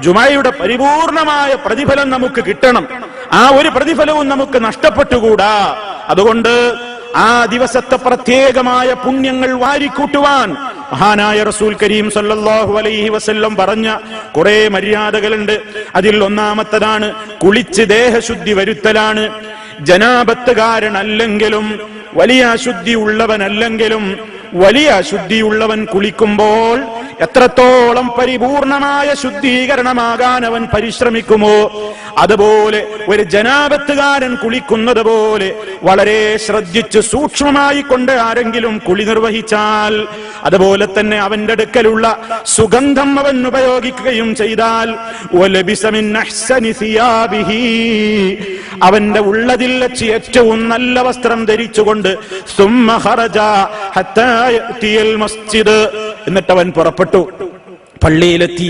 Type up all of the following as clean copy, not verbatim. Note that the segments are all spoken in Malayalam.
ജുമയുടെ പരിപൂർണമായ പ്രതിഫലം നമുക്ക് കിട്ടണം. ആ ഒരു പ്രതിഫലവും നമുക്ക് നഷ്ടപ്പെട്ടുകൂടാ. അതുകൊണ്ട് ആ ദിവസത്തെ പ്രത്യേകമായ പുണ്യങ്ങൾ വാരിക്കൂട്ടുവാൻ മഹാനായ റസൂൽ കരീം സല്ലല്ലാഹു അലൈഹി വസല്ലം പറഞ്ഞ കുറെ മര്യാദകളുണ്ട്. അതിൽ ഒന്നാമത്തതാണ് കുളിച്ച് ദേഹശുദ്ധി വരുത്തലാണ്. ജനാബത്തുകാരനല്ലെങ്കിലും വലിയ അശുദ്ധി ഉള്ളവനല്ലെങ്കിലും വലിയ അശുദ്ധിയുള്ളവൻ കുളിക്കുമ്പോൾ എത്രത്തോളം പരിപൂർണമായ ശുദ്ധീകരണമാകാൻ അവൻ പരിശ്രമിക്കുമോ അതുപോലെ ഒരു ജനാബത്തുകാരൻ കുളിക്കുന്നത് പോലെ വളരെ ശ്രദ്ധിച്ച് സൂക്ഷ്മമായി കൊണ്ട് ആരെങ്കിലും കുളി നിർവഹിച്ചാൽ, അതുപോലെ തന്നെ അവന്റെ അടുക്കലുള്ള സുഗന്ധം അവൻ ഉപയോഗിക്കുകയും ചെയ്താൽ അവന്റെ ഉള്ളതിൽ വെച്ച് ഏറ്റവും നല്ല വസ്ത്രം ധരിച്ചുകൊണ്ട് എന്നിട്ട് അവൻ പുറപ്പെട്ടു, പള്ളിയിലെത്തി.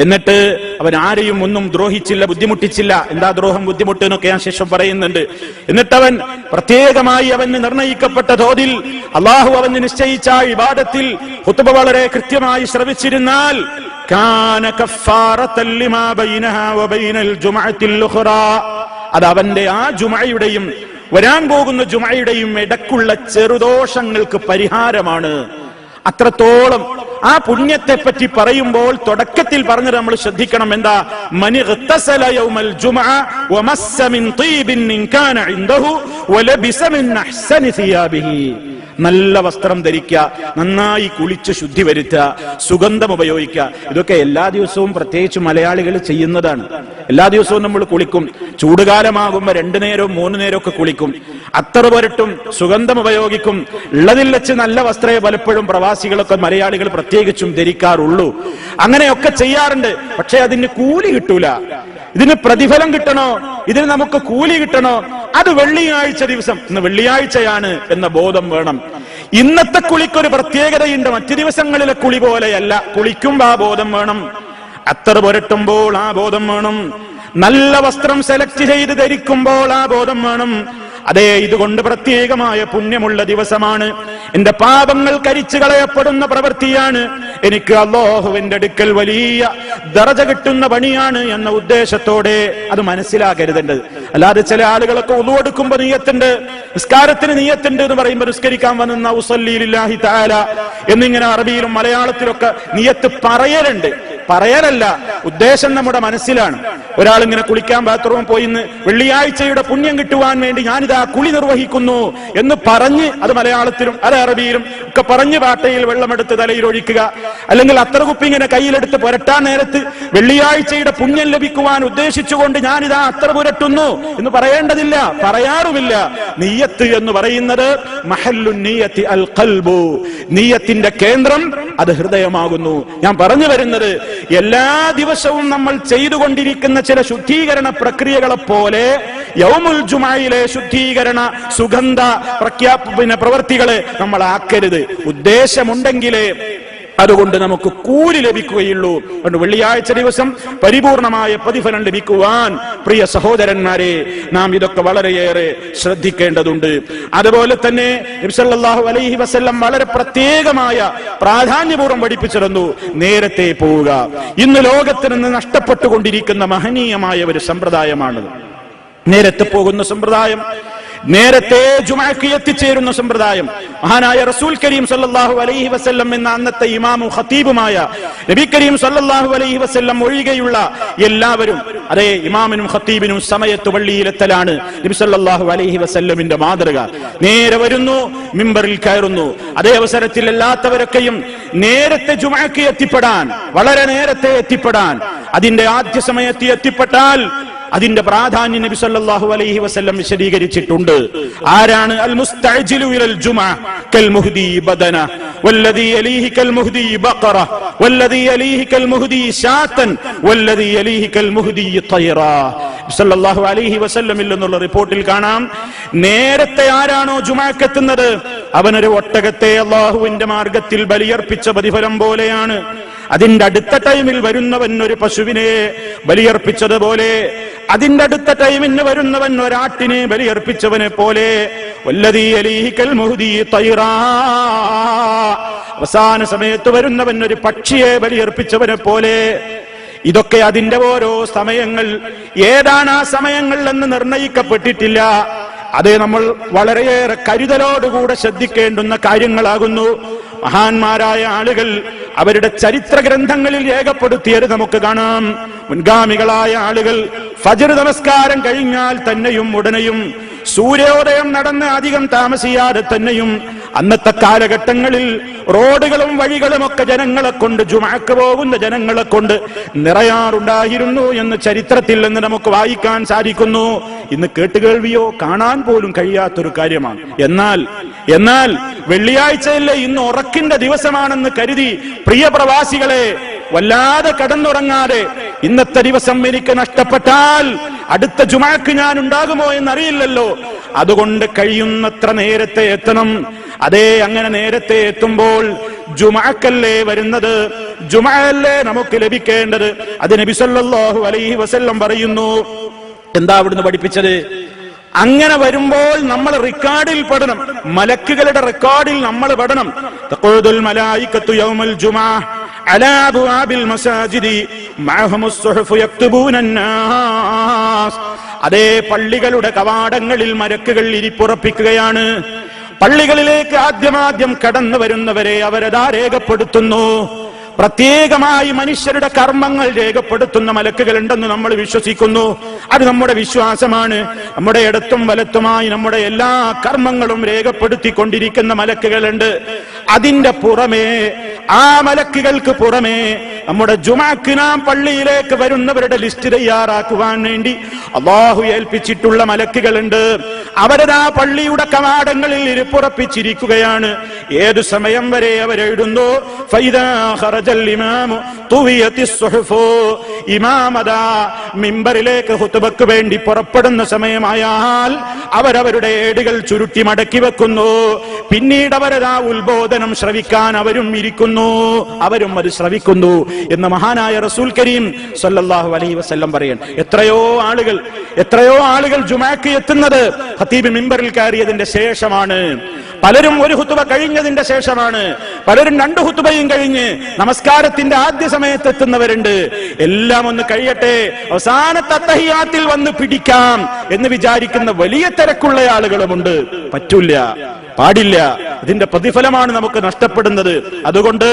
എന്നിട്ട് അവൻ ആരെയും ഒന്നും ദ്രോഹിച്ചില്ല, ബുദ്ധിമുട്ടിച്ചില്ല. എന്താ ദ്രോഹം, ബുദ്ധിമുട്ട് എന്നൊക്കെ ഞാൻ ശേഷം പറയുന്നുണ്ട്. എന്നിട്ട് അവൻ പ്രത്യേകമായി അവന് നിർണയിക്കപ്പെട്ട തോതിൽ അള്ളാഹു അവന് നിശ്ചയിച്ച ഇബാദത്തിൽ ഖുത്ബ വളരെ കൃത്യമായി ശ്രവിച്ചിരുന്നാൽ കാന കഫാറത്തൻ ലിമാ ബൈനഹാ വബൈനൽ ജുമുഅത്തിൽ ഉഖ്റാ, അത് അവന്റെ ആ ജുമുഅയുടെയും വരാൻ പോകുന്ന ജുമുഅയുടെയും ഇടക്കുള്ള ചെറുദോഷങ്ങൾക്ക് പരിഹാരമാണ്. അത്രത്തോളം ആ പുണ്യത്തെ പറ്റി പറയുമ്പോൾ തുടക്കത്തിൽ പറഞ്ഞത് നമ്മൾ ശ്രദ്ധിക്കണം. എന്താ? മൻ ഇഗ്തസല യൗമൽ ജുമുഅ വമസ്സ മിൻ തീബിൻ ഇൻ കാന ഇൻദഹു വലബിസ മിൻ അഹ്സനി സിയാബിഹി. നല്ല വസ്ത്രം ധരിക്കുക, നന്നായി കുളിച്ച് ശുദ്ധി വരുത്തുക, സുഗന്ധം ഉപയോഗിക്കുക. ഇതൊക്കെ എല്ലാ ദിവസവും പ്രത്യേകിച്ച് മലയാളികൾ ചെയ്യുന്നതാണ്. എല്ലാ ദിവസവും നമ്മൾ കുളിക്കും. ചൂടുകാലമാകുമ്പോൾ 2 നേരവും 3 നേരവും ഒക്കെ കുളിക്കും. അത്തർ പുരട്ടും, സുഗന്ധം ഉപയോഗിക്കും. ഉള്ളതിൽ വെച്ച് നല്ല വസ്ത്രമേ പലപ്പോഴും പ്രവാസികളൊക്കെ മലയാളികൾ പ്രത്യേകിച്ചും ധരിക്കാറുള്ളൂ. അങ്ങനെയൊക്കെ ചെയ്യാറുണ്ട്. പക്ഷെ അതിന് കൂലി കിട്ടൂല. ഇതിന് പ്രതിഫലം കിട്ടണോ, ഇതിന് നമുക്ക് കൂലി കിട്ടണോ, അത് വെള്ളിയാഴ്ച ദിവസം, ഇന്ന് വെള്ളിയാഴ്ചയാണ് എന്ന ബോധം വേണം. ഇന്നത്തെ കുളിക്കൊരു പ്രത്യേകതയുണ്ട്. മറ്റു ദിവസങ്ങളിലെ കുളി പോലെയല്ല. കുളിക്കുമ്പോൾ ആ ബോധം വേണം. അത്തർ പുരട്ടുമ്പോൾ ആ ബോധം വേണം. നല്ല വസ്ത്രം സെലക്ട് ചെയ്ത് ധരിക്കുമ്പോൾ ആ ബോധം വേണം. അതെ, ഇതുകൊണ്ട് പ്രത്യേകമായ പുണ്യമുള്ള ദിവസമാണ്. എന്റെ പാപങ്ങൾ കരിച്ചു കളയപ്പെടുന്ന പ്രവൃത്തിയാണ്. എനിക്ക് അല്ലാഹുവിന്റെ അടുക്കൽ വലിയ ദറജ കിട്ടുന്ന പണിയാണ് എന്ന ഉദ്ദേശത്തോടെ അത് മനസ്സിലാക്കരുതേണ്ടത്. അല്ലാതെ ചില ആളുകളൊക്കെ ഉളു എടുക്കുമ്പോ നിയ്യത്തുണ്ട്, നിസ്കാരത്തിന് നിയ്യത്തുണ്ട് എന്ന് പറയുമ്പോൾ നിസ്കരിക്കാൻ വന്ന ഉസല്ലി ലില്ലാഹി തആല എന്നിങ്ങനെ അറബിയിലും മലയാളത്തിലൊക്കെ നിയ്യത്ത് പറയലുണ്ട്. പറയലല്ല, ഉദ്ദേശം നമ്മുടെ മനസ്സിലാണ്. ഒരാൾ ഇങ്ങനെ കുളിക്കാൻ ബാത്റൂമിൽ പോയി വെള്ളിയാഴ്ചയുടെ പുണ്യം കിട്ടുവാൻ വേണ്ടി ഞാനിതാ കുളി നിർവഹിക്കുന്നു എന്ന് പറഞ്ഞ്, അത് മലയാളത്തിലും അത് അറബിയിലും ഒക്കെ പറഞ്ഞ് പാട്ടയിൽ വെള്ളമെടുത്ത് തലയിൽ ഒഴിക്കുക, അല്ലെങ്കിൽ അത്ര കുപ്പി ഇങ്ങനെ കയ്യിലെടുത്ത് പുരട്ടാൻ നേരത്ത് വെള്ളിയാഴ്ചയുടെ പുണ്യം ലഭിക്കുവാൻ ഉദ്ദേശിച്ചുകൊണ്ട് ഞാനിതാ അത്ര പുരട്ടുന്നു എന്ന് പറയേണ്ടതില്ല, പറയാറുമില്ല. നിയ്യത്ത് എന്ന് പറയുന്നത് മഹല്ലു നിയ്യത്തി അൽ ഖൽബു, നിയ്യത്തിന്റെ കേന്ദ്രം അത് ഹൃദയമാകുന്നു. ഞാൻ പറഞ്ഞു വരുന്നത്, എല്ലാ ദിവസവും നമ്മൾ ചെയ്തുകൊണ്ടിരിക്കുന്ന ചില ശുദ്ധീകരണ പ്രക്രിയകളെ പോലെ യൗമുൽ ജുമുഅയിലെ ശുദ്ധീകരണ സുഗന്ധ പ്രവർത്തികളെ നമ്മൾ ആക്കരുത്. ഉദ്ദേശമുണ്ടെങ്കിലേ അതുകൊണ്ട് നമുക്ക് കൂലി ലഭിക്കുകയുള്ളൂ. അതുകൊണ്ട് വെള്ളിയാഴ്ച ദിവസം പരിപൂർണമായ പ്രതിഫലം ലഭിക്കുവാൻ പ്രിയ സഹോദരന്മാരെ നാം ഇതൊക്കെ വളരെയേറെ ശ്രദ്ധിക്കേണ്ടതുണ്ട്. അതുപോലെ തന്നെ നബി സല്ലല്ലാഹു അലൈഹി വസല്ലം വളരെ പ്രത്യേകമായ പ്രാധാന്യപൂർവ്വം പഠിപ്പിച്ചിരുന്നു നേരത്തെ പോവുക. ഇന്ന് ലോകത്തിൽ നിന്ന് നഷ്ടപ്പെട്ടുകൊണ്ടിരിക്കുന്ന മഹനീയമായ ഒരു സമ്പ്രദായമാണത്. നേരത്തെ പോകുന്ന സമ്പ്രദായം, നേരത്തെ ജുമുഅക്ക് എത്തിച്ചേരുന്ന സമ്പ്രദായം. മഹാനായ റസൂൽ കരീം സല്ലല്ലാഹു അലൈഹി വസല്ലം എന്ന അന്നത്തെ ഇമാമും ഖതീബുമായ നബി കരീം സല്ലല്ലാഹു അലൈഹി വസല്ലം ഒഴികെയുള്ള എല്ലാവരും, അതേ ഇമാമിനും ഖതീബിനും സമയത്ത് പള്ളിയിലെത്തലാണ് നബി സല്ലല്ലാഹു അലൈഹി വസല്ലമിന്റെ മാതൃക. നേരെ വരുന്നു, മിമ്പറിൽ കയറുന്നു. അതേ അവസരത്തിൽ അല്ലാത്തവരൊക്കെയും നേരത്തെ ജുമുഅക്ക് എത്തിപ്പെടാൻ, വളരെ നേരത്തെ എത്തിപ്പെടാൻ, അതിന്റെ ആദ്യ സമയത്ത് എത്തിപ്പെട്ടാൽ അതിന്റെ പ്രാധാന്യം നബി സല്ലല്ലാഹു അലൈഹി വസല്ലം വിശദീകരിച്ചിട്ടുണ്ട്. ആരാണ് അൽ മുസ്തഅജിലു ഇലൽ ജുമുഅ കൽ മുഹ്ദി ബദന വല്ലദി യലീഹി കൽ മുഹ്ദി ബഖറ വല്ലദി യലീഹി കൽ മുഹ്ദി ശാതൻ വല്ലദി യലീഹി കൽ മുഹ്ദി തൈറ. സല്ലല്ലാഹു അലൈഹി വസല്ലമിൽ നിന്നുള്ള റിപ്പോർട്ടിൽ കാണാം, നേരത്തെ ആരാണോ ജുമുഅക്ക് എത്തുന്നത് അവനൊരു ഒട്ടകത്തെ അല്ലാഹുവിന്റെ മാർഗത്തിൽ ബലിയർപ്പിച്ച പ്രതിഫലം പോലെയാണ്. അതിന്റെ അടുത്ത ടൈമിൽ വരുന്നവൻ ഒരു പശുവിനെ ബലിയർപ്പിച്ചതുപോലെ, അതിന്റെ അടുത്ത ടൈമിന് വരുന്നവൻ ഒരാട്ടിനെ ബലിയർപ്പിച്ചവനെ പോലെ, വല്ലദീ യലീഹി കൽ മുഹ്ദി തൈറാ, അവസാന സമയത്ത് വരുന്നവൻ ഒരു പക്ഷിയെ ബലിയർപ്പിച്ചവനെ പോലെ. ഇതൊക്കെ അതിന്റെ ഓരോ സമയങ്ങൾ. ഏതാണ് ആ സമയങ്ങൾ എന്ന് നിർണയിക്കപ്പെട്ടിട്ടില്ല. അതേ നമ്മൾ വളരെയേറെ കരുതലോടുകൂടെ ശ്രദ്ധിക്കേണ്ടുന്ന കാര്യങ്ങളാകുന്നു. മഹാന്മാരായ ആളുകൾ അവരുടെ ചരിത്ര ഗ്രന്ഥങ്ങളിൽ രേഖപ്പെടുത്തിയത് നമുക്ക് കാണാം. മുൻഗാമികളായ ആളുകൾ ഫജ്ർ നമസ്കാരം കഴിഞ്ഞാൽ തന്നെയും ഉടനെയും സൂര്യോദയം നടന്ന് അധികം താമസിയാതെ തന്നെയും അന്നത്തെ കാലഘട്ടങ്ങളിൽ റോഡുകളും വഴികളും ഒക്കെ ജനങ്ങളെ കൊണ്ട്, ജുമഅക്ക് പോകുന്ന ജനങ്ങളെ കൊണ്ട് നിറയാറുണ്ടായിരുന്നു എന്ന് ചരിത്രത്തിൽ നിന്ന് നമുക്ക് വായിക്കാൻ സാധിക്കുന്നു. ഇന്ന് കേട്ടുകേൾവിയോ കാണാൻ പോലും കഴിയാത്തൊരു കാര്യമാണ്. എന്നാൽ വെള്ളിയാഴ്ചയല്ലേ, ഇന്ന് ഉറക്കിന്റെ ദിവസമാണെന്ന് കരുതി പ്രിയ പ്രവാസികളെ വല്ലാതെ കടന്നുറങ്ങാതെ, ഇന്നത്തെ ദിവസം എനിക്ക് നഷ്ടപ്പെട്ടാൽ അടുത്ത ജുമഅക്ക് ഞാൻ ഉണ്ടാകുമോ എന്നറിയില്ലല്ലോ, അതുകൊണ്ട് കഴിയുന്നത്ര നേരത്തെ എത്തണം. അതേ, അങ്ങനെ നേരത്തെ എത്തുമ്പോൾ ജുമഅക്കല്ലേ വരുന്നത്, ജുമഅല്ലേ നമുക്ക് ലഭിക്കേണ്ടത്. അത് നബി സല്ലല്ലാഹു അലൈഹി വസല്ലം പറയുന്നു. എന്താ അവിടുന്ന് പഠിപ്പിച്ചത്? അങ്ങനെ വരുമ്പോൾ നമ്മൾ റെക്കോർഡിൽ പെടണം, മലക്കുകളുടെ റെക്കോർഡിൽ നമ്മൾ പെടണം. തഖൂദുൽ മലായികത്തു യൗമൽ ജുമുഅ അലാ അബ്വാബിൽ മസാജിദി മഅഹുമുസ് സുഹുഫ് യക്തുബൂനൻ നാസ്. അതേ, പള്ളികളുടെ കവാടങ്ങളിൽ മലക്കുകൾ ഇരിപ്പുറപ്പിക്കുകയാണ്. പള്ളികളിലേക്ക് ആദ്യം കടന്നു വരുന്നവരെ അവരതാ രേഖപ്പെടുത്തുന്നു. പ്രത്യേകമായി മനുഷ്യരുടെ കർമ്മങ്ങൾ രേഖപ്പെടുത്തുന്ന മലക്കുകൾ ഉണ്ടെന്ന് നമ്മൾ വിശ്വസിക്കുന്നു. അത് നമ്മുടെ വിശ്വാസമാണ്. നമ്മുടെ ഇടത്തും വലത്തുമായി നമ്മുടെ എല്ലാ കർമ്മങ്ങളും രേഖപ്പെടുത്തിക്കൊണ്ടിരിക്കുന്ന മലക്കുകളുണ്ട്. അതിന്റെ പുറമേ, ആ മലക്കുകൾക്ക് പുറമേ നമ്മുടെ ജുമഅക്ക് നാം പള്ളിയിലേക്ക് വരുന്നവരുടെ ലിസ്റ്റ് തയ്യാറാക്കുവാൻ വേണ്ടി അല്ലാഹു ഏൽപ്പിച്ചിട്ടുള്ള മലക്കുകളുണ്ട്. അവരതാ പള്ളിയുടെ കവാടങ്ങളിൽ ഇരിപ്പുറപ്പിച്ചിരിക്കുകയാണ്. ഏതു സമയം വരെ അവരെഴുതുന്നു, ഫൈദാ ഖറജൽ ഇമാമു തുവിയത്തിസ് സുഹുഫു. ഇമാം അതാ മിമ്പറിലേക്ക് ഖുതുബക്ക് വേണ്ടി പുറപ്പെടുന്ന സമയമായാൽ അവരവരുടെ ഏടുകൾ ചുരുട്ടി മടക്കി വെക്കുന്നു. പിന്നീട് അവരതാ ഉത്ബോധനം ശ്രവിക്കാൻ അവരും ഇരിക്കുന്നു, അവരും അത് ശ്രവിക്കുന്നു എന്ന് മഹാനായ റസൂൽ കരീം സല്ലല്ലാഹു അലൈഹി വസല്ലം പറയാൻ. എത്രയോ ആളുകൾ ജുമഅക്ക് എത്തുന്നത് ഖതീബ് മിമ്പറിൽ കയറിയതിന്റെ ശേഷമാണ്. പലരും ഒരു ഖുതുബ കഴിഞ്ഞതിന്റെ ശേഷമാണ്, പലരും 2 ഖുതുബയും കഴിഞ്ഞ് നമസ്കാരത്തിന്റെ ആദ്യ സമയത്ത് എത്തുന്നവരുണ്ട്. എല്ലാം ഒന്ന് കഴിയട്ടെ, അവസാനത്തെ തഹിയ്യാത്തിൽ വന്ന് പിടിക്കാം എന്ന് വിചാരിക്കുന്ന വലിയ തിരക്കുള്ള ആളുകളുമുണ്ട്. പറ്റൂല, പാടില്ല. ഇതിന്റെ പ്രതിഫലമാണ് നമുക്ക് നഷ്ടപ്പെടുന്നത്. അതുകൊണ്ട്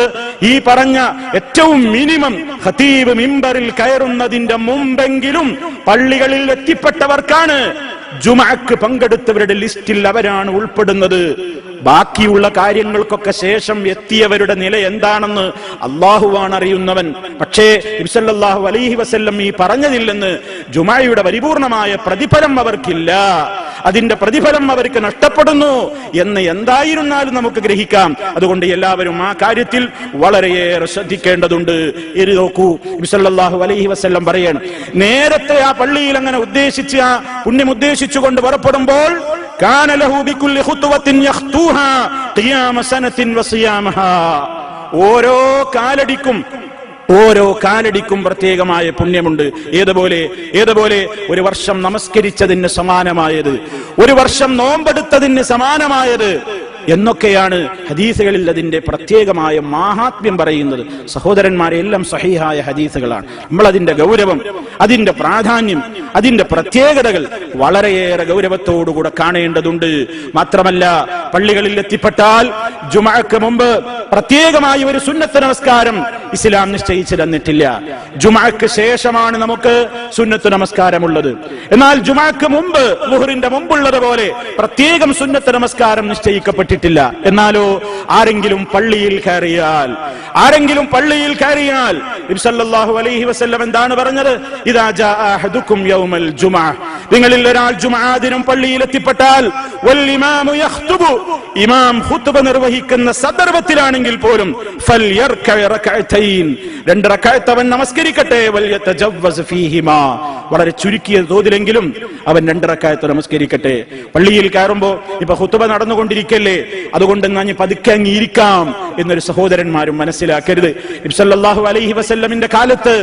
ഈ പറഞ്ഞ ഏറ്റവും മിനിമം ഖതീബ് മിമ്പറിൽ കയറുന്നതിന്റെ മുമ്പെങ്കിലും പള്ളികളിൽ എത്തിപ്പെട്ടവർക്കാണ് ജുമഅക്ക് പങ്കെടുത്തവരുടെ ലിസ്റ്റിൽ അവരാണ് ഉൾപ്പെടുന്നത്. ബാക്കിയുള്ള കാര്യങ്ങൾക്കൊക്കെ ശേഷം എത്തിയവരുടെ നില എന്താണെന്ന് അല്ലാഹുവാണ് അറിയുന്നവൻ. പക്ഷേ നബി സല്ലല്ലാഹു അലൈഹി വസല്ലം ഈ പറഞ്ഞതില്ലെന്ന് ജുമഅയുടെ പരിപൂർണമായ പ്രതിഫലം അവർക്കില്ല, അതിന്റെ പ്രതിഫലം അവർക്ക് നഷ്ടപ്പെടുന്നു എന്ന് എന്തായിരുന്നാലും നമുക്ക് ഗ്രഹിക്കാം. അതുകൊണ്ട് എല്ലാവരും ആ കാര്യത്തിൽ വളരെയേറെ ശ്രദ്ധിക്കേണ്ടതുണ്ട്. ഇത് നോക്കൂ, നബി സല്ലല്ലാഹു അലൈഹി വസല്ലം പറയാണ്, നേരത്തെ ആ പള്ളിയിൽ അങ്ങനെ ഉദ്ദേശിച്ച് ആ പുണ്യം ഉദ്ദേശിച്ചുകൊണ്ട് പുറപ്പെടുമ്പോൾ കാന ലഹു ബികുല്ലി ഖുത്വത്തിൻ യഖ്തുഹാ ഖിയാമ സനത്തിൻ വസിയാമഹാ. ഓരോ കാലടിക്കും പ്രത്യേകമായ പുണ്യമുണ്ട്. ഏതുപോലെ ഒരു വർഷം നമസ്കരിച്ചതിന് സമാനമായത്, ഒരു വർഷം നോമ്പെടുത്തതിന് സമാനമായത് എന്നൊക്കെയാണ് ഹദീസുകളിൽ അതിന്റെ പ്രത്യേകമായ മാഹാത്മ്യം പറയുന്നത്. സഹോദരന്മാരെ, എല്ലാം സഹീഹായ ഹദീസുകളാണ്. നമ്മൾ അതിന്റെ ഗൗരവം, അതിന്റെ പ്രാധാന്യം, അതിന്റെ പ്രത്യേകതകൾ വളരെയേറെ ഗൗരവത്തോടുകൂടെ കാണേണ്ടതുണ്ട്. മാത്രമല്ല, പള്ളികളിൽ എത്തിപ്പെട്ടാൽ ജുമഅക്ക് മുമ്പ് പ്രത്യേകമായി ഒരു സുന്നത്ത് നമസ്കാരം ഇസ്ലാം നിശ്ചയിച്ചു തന്നിട്ടില്ല. ജുമഅക്ക് ശേഷമാണ് നമുക്ക് സുന്നത്ത് നമസ്കാരമുള്ളത്. എന്നാൽ ജുമഅക്ക് മുമ്പ്, ളുഹറിന്റെ മുമ്പുള്ളതുപോലെ പ്രത്യേകം സുന്നത്ത് നമസ്കാരം നിശ്ചയിക്കപ്പെട്ടിട്ടില്ല. എന്നാലോ ആരെങ്കിലും പള്ളിയിൽ കയറിയാൽ നബി സല്ലല്ലാഹു അലൈഹി വസല്ലം എന്താണ് പറഞ്ഞത്? ഇദാ ജാഅ അഹദുക്കും യൗമൽ ജുമുഅ, നിങ്ങളിൽ ഒരാൾ ജുമുഅ ദിനം പള്ളിയിൽ എത്തിപ്പെട്ടാൽ വൽ ഇമാമു യഖ്തുബു, ഇമാം ഖുത്ബ നിർവഹിക്കുന്ന സന്ദർഭത്തിലാണെങ്കിൽ പോലും ഫൽയർക റകഅതൈൻ, 2 റകഅത്ത് അവൻ നമസ്കരിക്കട്ടെ, വൽ യതജവ്വസ് ഫീഹിമാ, വളരെ ചുരുക്കിയ തോതിലെങ്കിലും അവൻ 2 റക്അത്ത് നമസ്കരിക്കട്ടെ. പള്ളിയിൽ കയറുമ്പോ ഇപ്പൊ ഖുതുബ നടന്നുകൊണ്ടിരിക്കല്ലേ, അതുകൊണ്ട് ഞാൻ പതുക്കെ അങ്ങിരിക്കാം എന്നൊരു സഹോദരന്മാരും മനസ്സിലാക്കരുത്. നബി സല്ലല്ലാഹു അലൈഹി വസല്ലമിന്റെ കാലത്ത്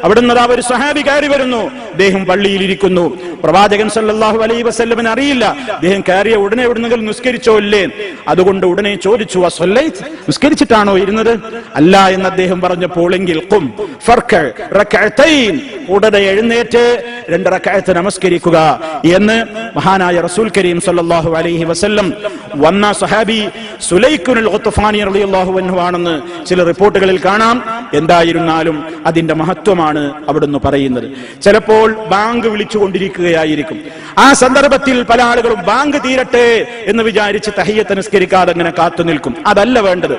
അവിടുന്ന് ഒരു സ്വഹാബി കയറി വരുന്നു. അദ്ദേഹം പള്ളിയിൽ ഇരിക്കുന്നു. പ്രവാചകൻ സല്ലല്ലാഹു അലൈഹി വസല്ലമിന് അറിയില്ല അദ്ദേഹം കയറിയ ഉടനെ എവിടുന്നെങ്കിലും നിസ്കരിച്ചോ ഇല്ലേ. അതുകൊണ്ട് ഉടനെ ചോദിച്ചു, അസ്വല്ലൈത്, നിസ്കരിച്ചിട്ടാണോ ഇരുന്നത്? അല്ല എന്ന് അദ്ദേഹം പറഞ്ഞപ്പോൾ, എങ്കിൽ ഖും ഫർക റക്അതൈൻ, ഉടനെ എഴുന്നേറ്റ് 2 റക്അത്ത് നമസ്കരിക്കുക എന്ന് മഹാനായ റസൂൽ കരീം സല്ലല്ലാഹു അലൈഹി വസല്ലം വന്ന സ്വഹാബി സുലൈഖുൽ ഖുത്ഫാനി റളിയല്ലാഹു അൻഹു ആണെന്ന് ചില റിപ്പോർട്ടുകളിൽ കാണാം. എന്തായിരുന്നാലും അതിന്റെ മഹത്വമാണ് അവിടുന്ന് പറയുന്നത്. ചിലപ്പോൾ ബാങ്ക് വിളിച്ചുകൊണ്ടിരിക്കുകയായിരിക്കും. ആ സന്ദർഭത്തിൽ പല ആളുകളും ബാങ്ക് തീരട്ടെ എന്ന് വിചാരിച്ച് തഹിയ്യത്ത് നിസ്കരിക്കാതെ അങ്ങനെ കാത്തു നിൽക്കും. അതല്ല വേണ്ടത്.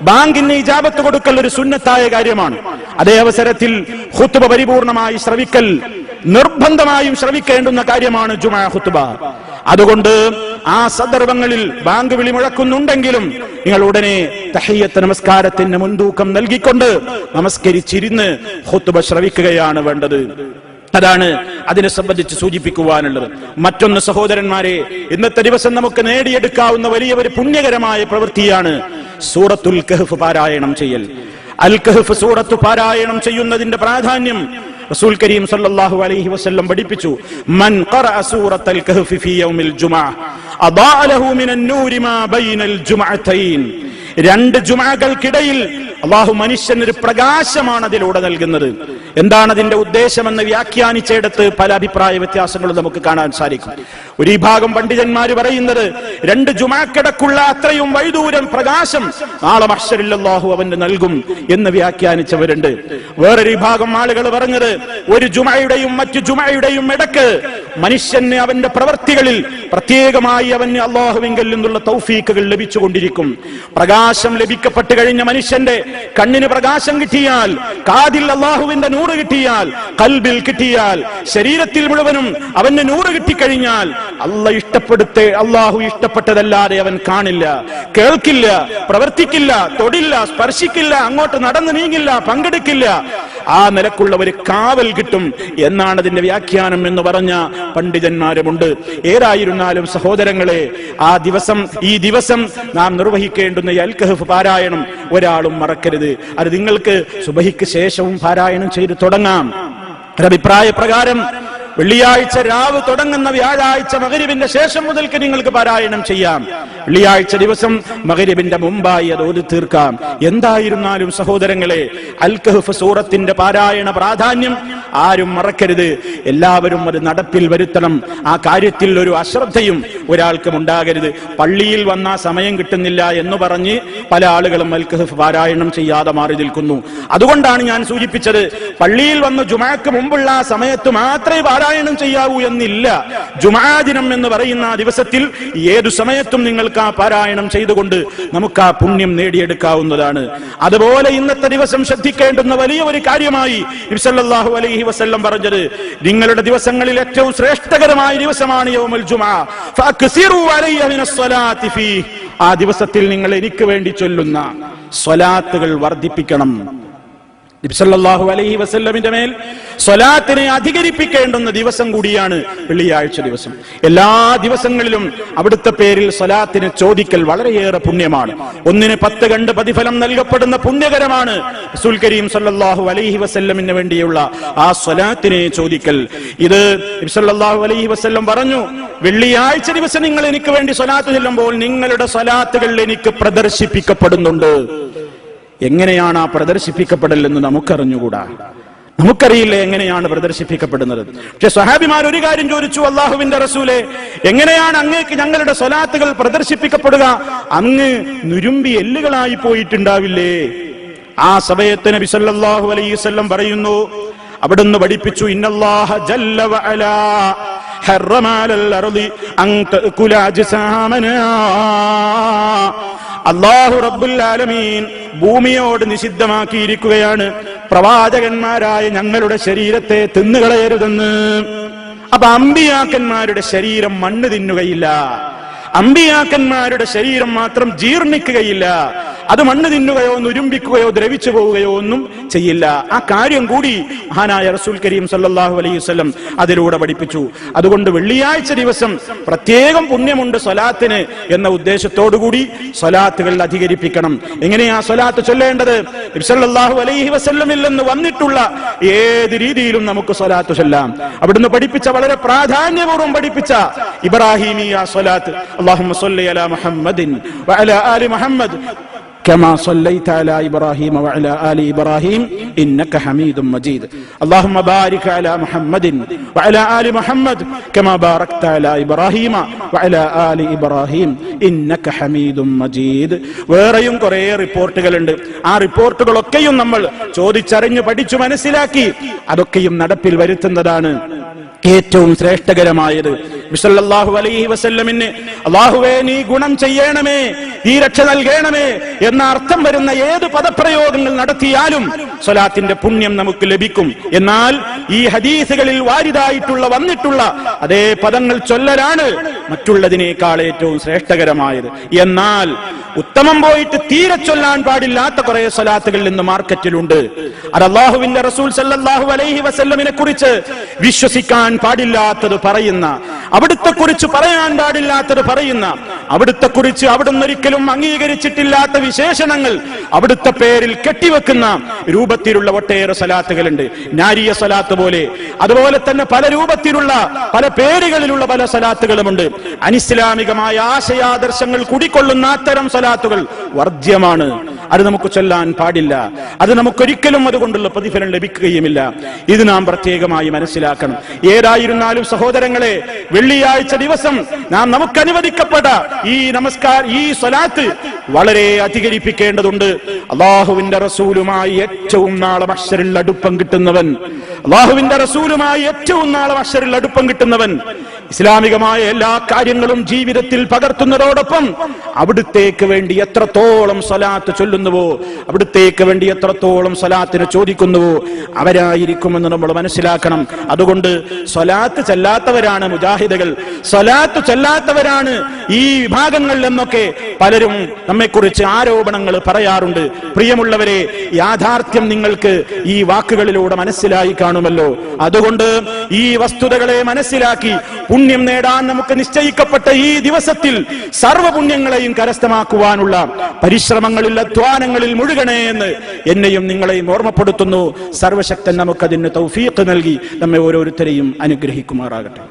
ബാങ്കിന് ഇജാബത്ത് കൊടുക്കൽ ഒരു സുന്നത്തായ കാര്യമാണ്. അതേ അവസരത്തിൽ ഖുത്ബ പരിപൂർണമായി ശ്രവിക്കൽ നിർബന്ധമായും ശ്രവിക്കേണ്ടുന്ന കാര്യമാണ് ജുമുഅ ഖുത്ബ. അതുകൊണ്ട് ആ സന്ദർഭങ്ങളിൽ ബാങ്ക് വിളി മുഴക്കുന്നുണ്ടെങ്കിലും നിങ്ങൾ ഉടനെ തഹിയ്യത്ത് നമസ്കാരത്തിന് മുൻതൂക്കം നൽകിക്കൊണ്ട് നമസ്കരിച്ചിരുന്ന് ഖുത്ബ ശ്രവിക്കുകയാണ് വേണ്ടത്. അതാണ് അതിനെ സംബന്ധിച്ച് സൂചിപ്പിക്കുവാനുള്ളത്. മറ്റൊന്ന് സഹോദരന്മാരെ, ഇന്നത്തെ ദിവസം നമുക്ക് നേടിയെടുക്കാവുന്ന വലിയ ഒരു പുണ്യകരമായ പ്രവൃത്തിയാണ് സൂറത്തുൽ കഹ്ഫ് പാരായണം ചെയ്യൽ. അൽ കഹ്ഫ് സൂറത്ത് പാരായണം ചെയ്യുന്നതിന്റെ പ്രാധാന്യം റസൂൽ കരീം സല്ലല്ലാഹു അലൈഹി വസല്ലം പഠിപ്പിച്ചു. മൻ ഖറഅ സൂറത്തുൽ കഹ്ഫ് ഫീ യൗമിൽ ജുമുഅ അദാഅ ലഹു മിനൻ നൂരി മാ ബൈനൽ ജുമുഅതൈൻ. 2 ജുമുഅകൾക്കിടയിൽ അല്ലാഹു മനുഷ്യന് ഒരു പ്രകാശമാണ് അതിലൂടെ നൽകുന്നത്. എന്താണ് അതിന്റെ ഉദ്ദേശമെന്ന് വ്യാഖ്യാനിച്ചിടത്ത് പല അഭിപ്രായ വ്യത്യാസങ്ങളും നമുക്ക് കാണാൻ സാധിക്കും. ഒരു വിഭാഗം പണ്ഡിതന്മാർ പറയുന്നത് 2 ജുമുഅക്കിടക്കുള്ള അത്രയും വൈദൂരം പ്രകാശം നാളെ മഹ്ശറിൽ അല്ലാഹു അവന് നൽകും എന്ന് വ്യാഖ്യാനിച്ചവരുണ്ട്. വേറൊരു വിഭാഗം ആളുകൾ പറഞ്ഞത് ഒരു ജുമുഅയുടെയും മറ്റു ജുമുഅയുടെയും ഇടക്ക് മനുഷ്യന് അവന്റെ പ്രവർത്തികളിൽ പ്രത്യേകമായി അവന് അല്ലാഹുവിങ്കൽ നിന്നുള്ള തൗഫീഖുകൾ ലഭിച്ചുകൊണ്ടിരിക്കും. പ്രകാശം ലഭിക്കപ്പെട്ടു കഴിഞ്ഞ മനുഷ്യന്റെ കണ്ണിന് പ്രകാശം കിട്ടിയാൽ, കാതിൽ അല്ലാഹുവിന്റെ നൂറ് കിട്ടിയാൽ, ഖൽബിൽ കിട്ടിയാൽ, ശരീരത്തിൽ മുഴുവനും അവന് നൂറ് കിട്ടിക്കഴിഞ്ഞാൽ അല്ലാഹു ഇഷ്ടപ്പെട്ടതല്ലാതെ അവൻ കാണില്ല, കേൾക്കില്ല, പ്രവർത്തിക്കില്ല, തൊടില്ല, സ്പർശിക്കില്ല, അങ്ങോട്ട് നടന്നു നീങ്ങില്ല, പങ്കെടുക്കില്ല. ആ നിലക്കുള്ള ഒരു കാവൽ കിട്ടും എന്നാണ് അതിന്റെ വ്യാഖ്യാനം എന്ന് പറഞ്ഞ പണ്ഡിതന്മാരുമുണ്ട്. ഏതായിരുന്നാലും സഹോദരങ്ങളെ, ഈ ദിവസം നാം നിർവഹിക്കേണ്ടുന്ന അൽ കഹ്ഫ് പാരായണം ഒരാളും മറക്കരുത്. അത് നിങ്ങൾക്ക് സുബഹിക്ക് ശേഷവും പാരായണം ചെയ്ത് തുടങ്ങാം. ഒരഭിപ്രായ പ്രകാരം വെള്ളിയാഴ്ച രാവ് തുടങ്ങുന്ന വ്യാഴാഴ്ച മഗ്രിബിന്റെ ശേഷം മുതൽക്ക് നിങ്ങൾക്ക് പാരായണം ചെയ്യാം. വെള്ളിയാഴ്ച ദിവസം മഗ്രിബിന്റെ മുമ്പായി അത് ഓതി തീർക്കാം. എന്തായിരുന്നാലും സഹോദരങ്ങളെ, അൽ കഹ്ഫ് സൂറത്തിന്റെ പാരായണ പ്രാധാന്യം ആരും മറക്കരുത്. എല്ലാവരും അത് നടപ്പിൽ വരുത്തണം. ആ കാര്യത്തിൽ ഒരു അശ്രദ്ധയും ഒരാൾക്കും ഉണ്ടാകരുത്. പള്ളിയിൽ വന്ന സമയം കിട്ടുന്നില്ല എന്ന് പറഞ്ഞ് പല ആളുകളും അൽ കഹ്ഫ് പാരായണം ചെയ്യാതെ മാറി നിൽക്കുന്നു. അതുകൊണ്ടാണ് ഞാൻ സൂചിപ്പിച്ചത്, പള്ളിയിൽ വന്ന് ജുമുഅക്ക് മുമ്പുള്ള ആ സമയത്ത് മാത്രമേ പാരായണം ചെയ്യാവൂ എന്നില്ല. ജുമുഅ ദിനം എന്ന് പറയുന്ന ആ ദിവസത്തിൽ ഏതു സമയത്തും നിങ്ങൾക്ക് ആ പാരായണം ചെയ്തുകൊണ്ട് നമുക്ക് ആ പുണ്യം നേടിയെടുക്കാവുന്നതാണ്. അതുപോലെ ഇന്നത്തെ ദിവസം ശ്രദ്ധിക്കേണ്ടുന്ന വലിയ ഒരു കാര്യമായി നബി സല്ലല്ലാഹു അലൈഹി വസല്ലം പറഞ്ഞത്, നിങ്ങളുടെ ദിവസങ്ങളിൽ ഏറ്റവും ശ്രേഷ്ഠകരമായ ദിവസമാണ് യൗമുൽ ജുമുഅ. ഫഅക്സിറു അലയ്യ മിനസ്സലാത്തി ഫീഹി. ആ ദിവസത്തിൽ നിങ്ങൾ എനിക്ക് വേണ്ടി ചൊല്ലുന്ന സ്വലാത്തുകൾ വർദ്ധിപ്പിക്കണം. നബി സല്ലല്ലാഹു അലൈഹി വസല്ലമിന്റെ മേൽ സ്വലാത്തിനെ അധികരിപ്പിക്കേണ്ടുന്ന ദിവസം കൂടിയാണ് വെള്ളിയാഴ്ച ദിവസം. എല്ലാ ദിവസങ്ങളിലും അവിടുത്തെ പേരിൽ സ്വലാത്തിന് ചോദിക്കൽ വളരെയേറെ പുണ്യമാണ്. 1ന് 10 കണ്ട് പ്രതിഫലം നൽകപ്പെടുന്ന പുണ്യകരമാണ് റസൂൽ കരീം സല്ലല്ലാഹു അലൈഹി വസല്ലമിന് വേണ്ടിയുള്ള ആ സ്വലാത്തിനെ ചോദിക്കൽ. ഇത് നബി സല്ലല്ലാഹു അലൈഹി വസല്ലം പറഞ്ഞു, വെള്ളിയാഴ്ച ദിവസം നിങ്ങൾ എനിക്ക് വേണ്ടി സ്വലാത്ത് ചൊല്ലുമ്പോൾ നിങ്ങളുടെ സ്വലാത്തുകൾ എനിക്ക് പ്രദർശിപ്പിക്കപ്പെടുന്നുണ്ട്. എങ്ങനെയാണ് ആ പ്രദർശിപ്പിക്കപ്പെടൽ എന്ന് നമുക്കറിഞ്ഞുകൂടാ. നമുക്കറിയില്ല എങ്ങനെയാണ് പ്രദർശിപ്പിക്കപ്പെടുന്നത്. പക്ഷെ സ്വഹാബിമാർ ഒരു കാര്യം ചോദിച്ചു, അല്ലാഹുവിന്റെ റസൂലേ, എങ്ങനെയാണ് അങ്ങേക്ക് ഞങ്ങളുടെ സ്വലാത്തുകൾ പ്രദർശിപ്പിക്കപ്പെടുക? അങ്ങ് നുരുമ്പി എല്ലുകളായി പോയിട്ടുണ്ടാവില്ലേ? ആ സമയത്ത് നബി സല്ലല്ലാഹു അലൈഹി വസല്ലം പറയുന്നു, അവിടുന്ന് പഠിപ്പിച്ചു, ഇന്നല്ലാഹ ജല്ല വഅലാ ഹറമ അലൽ അർളി അൻ തഅകുല അജ്സാമനാ. അല്ലാഹു റബ്ബുൽ ആലമീൻ ഭൂമിയോട് നിഷിദ്ധമാക്കിയിരിക്കുകയാണ് പ്രവാചകന്മാരായ ഞങ്ങളുടെ ശരീരത്തെ തിന്നുകളയരുതെന്ന്. അപ്പൊ അമ്പിയാക്കന്മാരുടെ ശരീരം മണ്ണ് തിന്നുകയില്ല, അമ്പിയാക്കന്മാരുടെ ശരീരം മാത്രം ജീർണിക്കുകയില്ല. അത് മണ്ണ് തിന്നുകയോ നുരുമ്പിക്കുകയോ ദ്രവിച്ചു പോവുകയോ ഒന്നും ചെയ്യില്ല. ആ കാര്യം കൂടി മഹാനായ റസൂൽ കരീം സല്ലല്ലാഹു അലൈഹി വസല്ലം അതിലൂടെ പഠിപ്പിച്ചു. അതുകൊണ്ട് വെള്ളിയാഴ്ച ദിവസം പ്രത്യേകം പുണ്യമുണ്ട് സ്വലാത്തിന് എന്ന ഉദ്ദേശത്തോടുകൂടി സ്വലാത്തുകൾ അധികരിപ്പിക്കണം. എങ്ങനെയാ സ്വലാത്ത് ചൊല്ലേണ്ടത്? നബി സല്ലല്ലാഹു അലൈഹി വസല്ലമിൽ നിന്ന് വന്നിട്ടുള്ള ഏത് രീതിയിലും നമുക്ക് സ്വലാത്ത് ചൊല്ലാം. അവിടുന്ന് പഠിപ്പിച്ച, വളരെ പ്രാധാന്യപൂർവ്വം പഠിപ്പിച്ച ഇബ്രാഹിമിയ സ്വലാത്ത്, അല്ലാഹുമ്മ സ്വല്ലി അലാ മുഹമ്മദിൻ വഅലാ ആലി മുഹമ്മദ് كما صليت على إبراهيم وعلى آل إبراهيم إنك حميد مجيد اللهم بارك على محمد وعلى آل محمد كما باركت على إبراهيم وعلى آل إبراهيم إنك حميد مجيد. വേറെയും കുറേ റിപ്പോർട്ടുകളുണ്ട്. ആ റിപ്പോർട്ടുകളൊക്കെയും നമ്മൾ ചോദിച്ചറിഞ്ഞ് പഠിച്ചു മനസ്സിലാക്കി അതൊക്കെയും നടപ്പിൽ വരുത്തുന്നതാണ് ഏറ്റവും ശ്രേഷ്ഠകരമായത്. സല്ലല്ലാഹു അലൈഹി വസല്ലമിന് അല്ലാഹുവേ നീ ഗുണം ചെയ്യണമേ, നീ രക്ഷ നൽകണമേ എന്ന അർത്ഥം വരുന്ന ഏത് പദപ്രയോഗങ്ങൾ നടത്തിയാലും സ്വലാത്തിന്റെ പുണ്യം നമുക്ക് ലഭിക്കും. എന്നാൽ ഈ ഹദീസുകളിൽ വാരിദായിട്ടുള്ള വന്നിട്ടുള്ള അതേ പദങ്ങൾ ചൊല്ലലാണ് മറ്റുള്ളതിനേക്കാൾ ഏറ്റവും ശ്രേഷ്ഠകരമായത്. എന്നാൽ ഉത്തമം പോയിട്ട് തീരെ ചൊല്ലാൻ പാടില്ലാത്ത കുറെ സ്വലാത്തുകൾ ഇന്ന് മാർക്കറ്റിലുണ്ട്. അത് അല്ലാഹുവിന്റെ റസൂൽ സല്ലല്ലാഹു അലൈഹി വസല്ലമിനെ കുറിച്ച് വിശ്വസിക്കാൻ പാടില്ലാത്തത് പറയുന്ന, അവിടുത്തെ കുറിച്ച് പറയാൻ പാടില്ലാത്തത് പറയുന്ന, അവിടുത്തെ കുറിച്ച് അവിടുന്ന് ഒരിക്കലും അംഗീകരിച്ചിട്ടില്ലാത്ത വിശേഷണങ്ങൾ അവിടുത്തെ പേരിൽ കെട്ടിവെക്കുന്ന രൂപത്തിലുള്ള ഒട്ടേറെ സ്വലാത്തുകളുണ്ട്. നാരിയ സ്വലാത്ത് പോലെ, അതുപോലെ തന്നെ പല രൂപത്തിലുള്ള പല പേരുകളിലുള്ള പല സ്വലാത്തുകളുമുണ്ട്. അനിസ്ലാമികമായ ആശയാദർശങ്ങൾ കുടിക്കൊള്ളുന്ന അത്തരം സ്വലാത്തുകൾ വർജ്യമാണ്. അത് നമുക്ക് ചൊല്ലാൻ പാടില്ല. അത് നമുക്കൊരിക്കലും അതുകൊണ്ടുള്ള പ്രതിഫലം ലഭിക്കുകയുമില്ല. ഇത് നാം പ്രത്യേകമായി മനസ്സിലാക്കണം. ഏതായിരുന്നാലും സഹോദരങ്ങളെ, വെള്ളിയാഴ്ച ദിവസം നാം നമുക്ക് അനുവദിക്കപ്പെട്ട ഈ സ്വലാത്ത് വളരെ അധികരിപ്പിക്കേണ്ടതുണ്ട്. അല്ലാഹുവിന്റെ റസൂലുമായി ഏറ്റവും നാളെ മഹ്ശറിൽ അടുപ്പം കിട്ടുന്നവൻ, അല്ലാഹുവിന്റെ റസൂലുമായി ഏറ്റവും നാളെ മഹ്ശറിൽ അടുപ്പം കിട്ടുന്നവൻ ഇസ്ലാമികമായ എല്ലാ കാര്യങ്ങളും ജീവിതത്തിൽ പകർത്തുന്നതോടൊപ്പം അവിടുത്തേക്ക് വേണ്ടി എത്രത്തോളം സ്വലാത്ത് ചൊല്ലുന്നുവോ, അവിടുത്തേക്ക് വേണ്ടി എത്രത്തോളം സ്വലാത്തിന് ചോദിക്കുന്നുവോ അവരായിരിക്കുമെന്ന് നമ്മൾ മനസ്സിലാക്കണം. അതുകൊണ്ട് സ്വലാത്ത് ചെല്ലാത്തവരാണ് മുജാഹിദുകൾ, സ്വലാത്ത് ചെല്ലാത്തവരാണ് ഈ വിഭാഗങ്ങൾ എന്നൊക്കെ പലരും നമ്മെക്കുറിച്ച് ആരോപണങ്ങൾ പറയാറുണ്ട്. പ്രിയമുള്ളവരെ, യാഥാർത്ഥ്യം നിങ്ങൾക്ക് ഈ വാക്കുകളിലൂടെ മനസ്സിലായി കാണുമല്ലോ. അതുകൊണ്ട് ഈ വസ്തുതകളെ മനസ്സിലാക്കി പുണ്യം നേടാൻ നമുക്ക് നിശ്ചയിക്കപ്പെട്ട ഈ ദിവസത്തിൽ സർവ്വപുണ്യങ്ങളെയും കരസ്ഥമാക്കുവാനുള്ള പരിശ്രമങ്ങളിൽ, അധ്വാനങ്ങളിൽ മുഴുകണേ എന്ന് എന്നെയും നിങ്ങളെയും ഓർമ്മപ്പെടുത്തുന്നു. സർവശക്തൻ നമുക്കതിന് തൗഫീഖ് നൽകി നമ്മെ ഓരോരുത്തരെയും അനുഗ്രഹിക്കുമാറാകട്ടെ.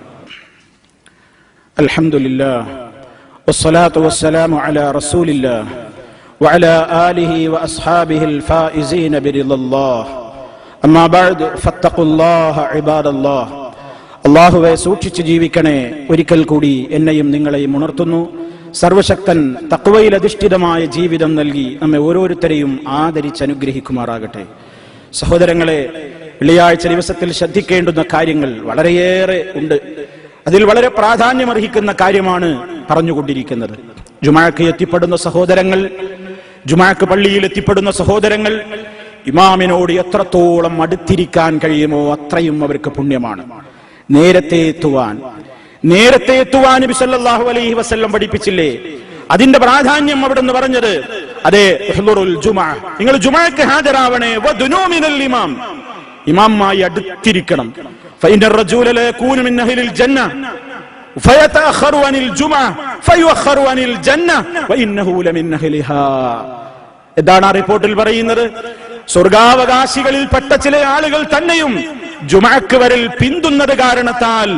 അൽഹംദുലില്ലാഹ് വസ്സലാത്തു വസ്സലാമു അലാ റസൂലില്ലാഹ് വഅലാ ആലിഹി വഅസ്ഹാബിഹിൽ ഫായിസീന ബിറിദല്ലാഹ്. അമ്മാ ബഅദ് ഫത്തഖുല്ലാഹ ഇബാദല്ലാഹ്. അല്ലാഹുവേ, സൂക്ഷിച്ച് ജീവിക്കണേ. ഒരിക്കൽ കൂടി എന്നെയും നിങ്ങളെയും ഉണർത്തുന്നു. സർവശക്തൻ തഖ്വയിൽ അധിഷ്ഠിതമായ ജീവിതം നൽകി നമ്മെ ഓരോരുത്തരെയും ആദരിച്ച് അനുഗ്രഹിക്കുമാറാകട്ടെ. സഹോദരങ്ങളെ, വെള്ളിയാഴ്ച ദിവസത്തിൽ ശ്രദ്ധിക്കേണ്ടുന്ന കാര്യങ്ങൾ വളരെയേറെ ഉണ്ട്. അതിൽ വളരെ പ്രാധാന്യമർഹിക്കുന്ന കാര്യമാണ് പറഞ്ഞുകൊണ്ടിരിക്കുന്നത്. ജുമാക്ക് എത്തിപ്പെടുന്ന സഹോദരങ്ങൾ, ജുമാക്ക് പള്ളിയിൽ എത്തിപ്പെടുന്ന സഹോദരങ്ങൾ ഇമാമിനോട് എത്രത്തോളം അടുത്തിരിക്കാൻ കഴിയുമോ അത്രയും അവർക്ക് പുണ്യമാണ്. നേരത്തെ എത്തുവാൻ നബി സല്ലല്ലാഹു അലൈഹി വസല്ലം പഠിപ്പിച്ചില്ലേ? അതിന്റെ പ്രാധാന്യം അവിടുന്ന് പറഞ്ഞത്, അതെ, നിങ്ങൾ ജുമാക്ക് ഹാജരാവണേ, ഇമാം, ഇമാമായി അടുത്തിരിക്കണം. എന്താണ് ആ റിപ്പോർട്ടിൽ പറയുന്നത്? സ്വർഗാവകാശികളിൽപ്പെട്ട ചില ആളുകൾ തന്നെയും ജുമാക്ക് വരൽ പിന്തുന്നത് കാരണത്താൽ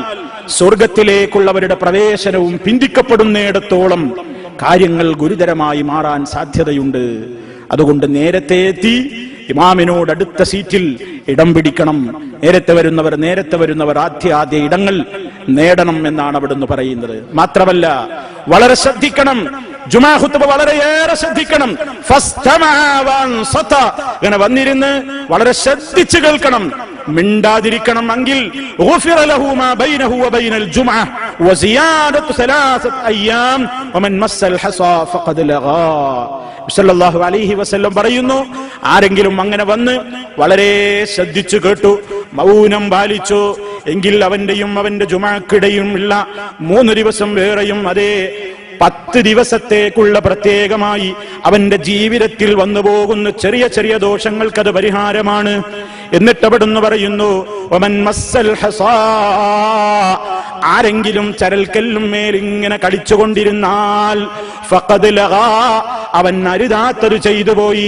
സ്വർഗത്തിലേക്കുള്ളവരുടെ പ്രവേശനവും പിന്തിക്കപ്പെടുന്നിടത്തോളം കാര്യങ്ങൾ ഗുരുതരമായി മാറാൻ സാധ്യതയുണ്ട്. അതുകൊണ്ട് നേരത്തെ എത്തി ഇമാമിനോട് അടുത്ത സീറ്റിൽ ഇടം പിടിക്കണം. നേരത്തെ വരുന്നവർ ആദ്യ ഇടങ്ങൾ നേടണം എന്നാണ് അവിടുന്ന് പറയുന്നത്. മാത്രമല്ല, വളരെ ശ്രദ്ധിക്കണം, ജുമാ ഖുത്ബ വളരെയേറെ ശ്രദ്ധിക്കണം. ഇങ്ങനെ വന്നിരുന്ന് വളരെ ശ്രദ്ധിച്ചു കേൾക്കണം, മിണ്ടാതിരിക്കണം. എങ്കിൽ സല്ലല്ലാഹു അലൈഹി വസല്ലം പറയുന്നു, ആരെങ്കിലും അങ്ങനെ വന്ന് വളരെ ശ്രദ്ധിച്ചു കേട്ടു, മൗനം പാലിച്ചു എങ്കിൽ അവന്റെയും അവന്റെ ജുമാക്കിടയും ഉള്ള 3 ദിവസം വേറെയും അതേ 10 ദിവസത്തേക്കുള്ള പ്രത്യേകമായി അവന്റെ ജീവിതത്തിൽ വന്നു പോകുന്ന ചെറിയ ചെറിയ ദോഷങ്ങൾക്കത് പരിഹാരമാണ്. എന്നിട്ട് അവിടുന്ന് പറയുന്നു, വമൻ മസ്സൽ ഹസാ, ആരെങ്കിലും ചരൽക്കല്ലും മേലിങ്ങനെ കളിച്ചുകൊണ്ടിരുന്നാൽ ഫഖദ് ലഗാ, അവൻ അരുതാത്തത് ചെയ്തു പോയി.